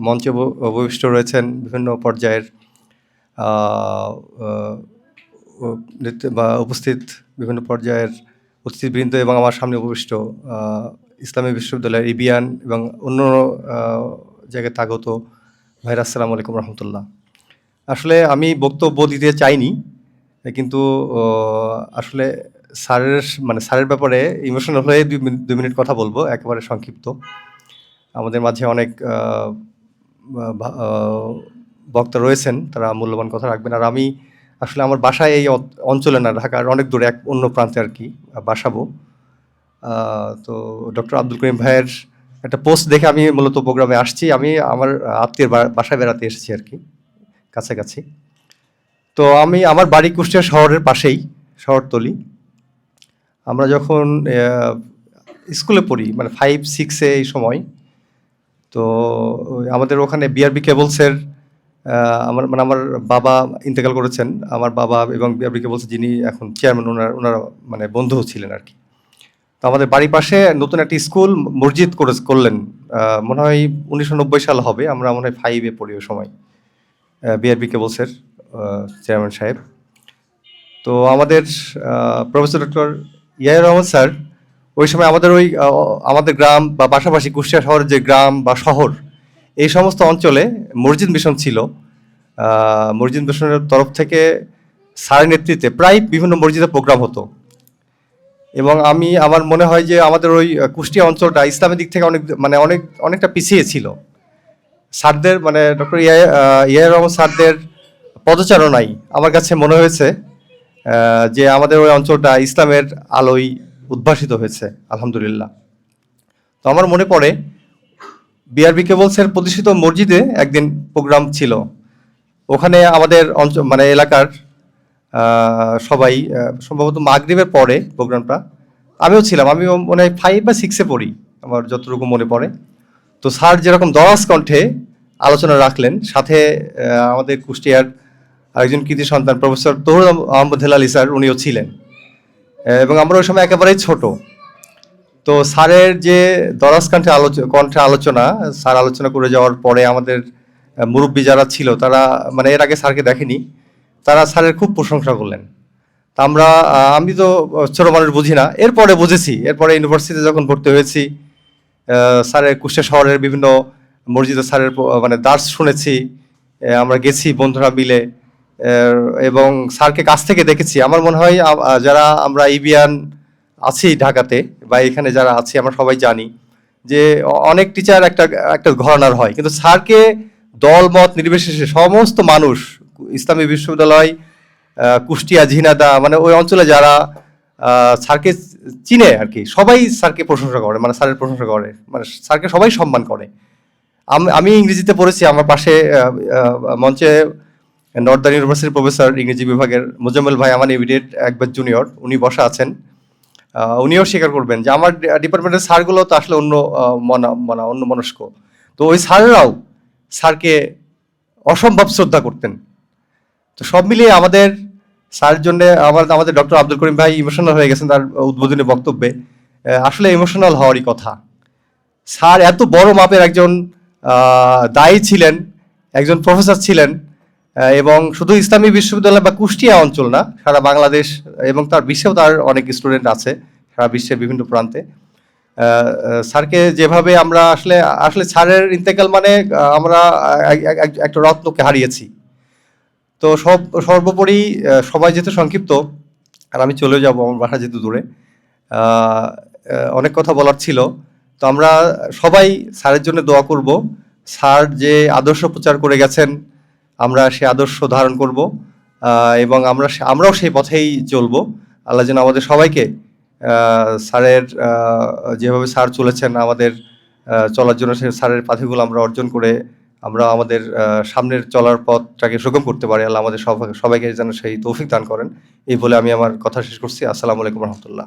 মঞ্চে উপবিষ্ট রয়েছেন বিভিন্ন পর্যায়ের উপস্থিত বিভিন্ন পর্যায়ের অতিথিবৃন্দ এবং আমার সামনে উপবিষ্ট ইসলামী বিশ্ববিদ্যালয়ের ইবিয়ান এবং অন্য জায়গায় আগত ভাইরা, আসসালামু আলাইকুম রহমতুল্লাহ। আসলে আমি বক্তব্য দিতে চাইনি, কিন্তু আসলে স্যারের ব্যাপারে ইমোশনাল হয়ে 2 মিনিট কথা বলবো, একেবারে সংক্ষিপ্ত। আমাদের মাঝে অনেক বক্তা রয়েছেন, তারা মূল্যবান কথা রাখবেন। আর আমি আসলে আমার বাসায় এই অঞ্চলে না, ঢাকার অনেক দূরে অন্য প্রান্তে আর কি বাসাবো। তো ডক্টর আব্দুল করিম ভাইয়ের একটা পোস্ট দেখে আমি মূলত প্রোগ্রামে আসছি। আমি আমার আত্মীয়ের বাসায় বেড়াতে এসেছি আর কি, কাছাকাছি। তো আমার বাড়ি কুষ্টিয়া শহরের পাশেই, শহরতলি। আমরা যখন স্কুলে পড়ি, মানে 5-6-এ এই সময়, তো আমাদের ওখানে বিআরবি কেবলসের আমার বাবা ইন্তেকাল করেছেন। আমার বাবা এবং বিআরবি কেবলসের যিনি এখন চেয়ারম্যান, ওনারা মানে বন্ধু ছিলেন আর কি। তো আমাদের বাড়ির পাশে নতুন একটি স্কুল মসজিদ করলেন, মনে হয় 1990 সাল হবে। আমরা মনে হয় 5-এ পড়ি ওই সময়, বিআরবি কেবলসের চেয়ারম্যান সাহেব। তো আমাদের professor doctor Yahya Rahman sir ওই সময় আমাদের গ্রাম বা পাশাপাশি কুষ্টিয়া শহরের যে গ্রাম বা শহর, এই সমস্ত অঞ্চলে মসজিদ মিশন ছিল। মসজিদ মিশনের তরফ থেকে স্যারের নেতৃত্বে প্রায় বিভিন্ন মসজিদে প্রোগ্রাম হতো। এবং আমার মনে হয় যে আমাদের ওই কুষ্টিয়া অঞ্চলটা ইসলামের দিক থেকে অনেকটা পিছিয়ে ছিল। স্যারদের মানে ডক্টর ইয়াহিয়া রহমান স্যারদের পদচারণায় আমার কাছে মনে হয়েছে যে আমাদের ওই অঞ্চলটা ইসলামের আলোয় উদ্ভাসিত হয়েছে, আলহামদুলিল্লাহ। তো আমার মনে পড়ে বিআরবি কেবলসের প্রতিষ্ঠিত মসজিদে একদিন প্রোগ্রাম ছিল। ওখানে আমাদের মানে এলাকার সবাই, সম্ভবত মাগরিবের পরে প্রোগ্রামটা, আমিও ছিলাম। আমিও মনে হয় 5 বা 6-এ পড়ি, আমার যতটুকু মনে পড়ে। তো স্যার যেরকম দরাজ কণ্ঠে আলোচনা রাখলেন, সাথে আমাদের কুষ্টিয়ার আরেকজন কৃতি সন্তান প্রফেসর তহুর আহমদ হেলালি স্যার, উনিও ছিলেন। এবং আমরা ওই সময় একেবারেই ছোট। তো স্যারের যে দরাজ কণ্ঠে আলোচনা, স্যার আলোচনা করে যাওয়ার পরে আমাদের মুরব্বী যারা ছিল, তারা মানে এর আগে স্যারকে দেখেনি, তারা স্যারের খুব প্রশংসা করলেন। তা আমি তো ছোট মানুষ, বুঝি না। এরপরে বুঝেছি, এরপরে ইউনিভার্সিটিতে যখন ভর্তি হয়েছি, স্যারের কুষ্টিয়া শহরের বিভিন্ন মসজিদে স্যারের মানে দার্স শুনেছি, আমরা গেছি বন্ধুরা মিলে, এবং স্যারকে কাছ থেকে দেখেছি। আমার মনে হয় যারা আমরা ইবিয়ান আছি ঢাকাতে বা এখানে যারা আছি, আমরা সবাই জানি যে অনেক টিচার একটা ঘরানার হয়, কিন্তু স্যারকে দলমত নির্বিশেষে সমস্ত মানুষ, ইসলামী বিশ্ববিদ্যালয়, কুষ্টিয়া, ঝিনাইদহ, মানে ওই অঞ্চলে যারা স্যারকে চিনে আর কি, সবাই স্যারকে প্রশংসা করে, মানে স্যারের প্রশংসা করে, মানে স্যারকে সবাই সম্মান করে। আমি ইংরেজিতে পড়েছি, আমার পাশে মঞ্চে নর্দার্ন ইউনিভার্সিটির প্রফেসর ইংরেজি বিভাগের মোজাম্মেল ভাই, আমার ইমিডিয়েট একবার জুনিয়র, উনি বসা আছেন। উনিও স্বীকার করবেন যে আমার ডিপার্টমেন্টের স্যারগুলো তো আসলে অন্য মনস্ক। তো ওই স্যারেরাও স্যারকে অসম্ভব শ্রদ্ধা করতেন। তো সব মিলিয়ে আমাদের স্যারের জন্য আমাদের ডক্টর আব্দুল করিম ভাই ইমোশনাল হয়ে গেছেন তার উদ্বোধনী বক্তব্যে। আসলে ইমোশনাল হওয়ারই কথা। স্যার এত বড় মাপের একজন দায়ী ছিলেন, একজন প্রফেসর ছিলেন, এবং শুধু ইসলামী বিশ্ববিদ্যালয় বা কুষ্টিয়া অঞ্চল না, সারা বাংলাদেশ এবং তার বিশ্বেও তার অনেক স্টুডেন্ট আছে, সারা বিশ্বের বিভিন্ন প্রান্তে। স্যারকে যেভাবে আমরা আসলে স্যারের ইন্তেকাল মানে আমরা একটা রত্নকে হারিয়েছি। তো সর্বোপরি সময় যেহেতু সংক্ষিপ্ত, আর আমি চলে যাব, আমার বাসা যেহেতু দূরে, অনেক কথা বলার ছিল। তো আমরা সবাই স্যারের জন্য দোয়া করব। স্যার যে আদর্শ প্রচার করে গেছেন, আমরা সে আদর্শ ধারণ করব, এবং আমরাও সেই পথেই চলব। আল্লাহ যেন আমাদের সবাইকে স্যারের যেভাবে স্যার চলেছেন, আমাদের চলার জন্য সে স্যারের পাথেগুলো আমরা অর্জন করে আমরা আমাদের সামনের চলার পথটাকে সুগম করতে পারি। আল্লাহ আমাদের সবাইকে যেন সেই তৌফিক দান করেন। এই বলে আমি আমার কথা শেষ করছি। আসসালামু আলাইকুম রহমতুল্লাহ।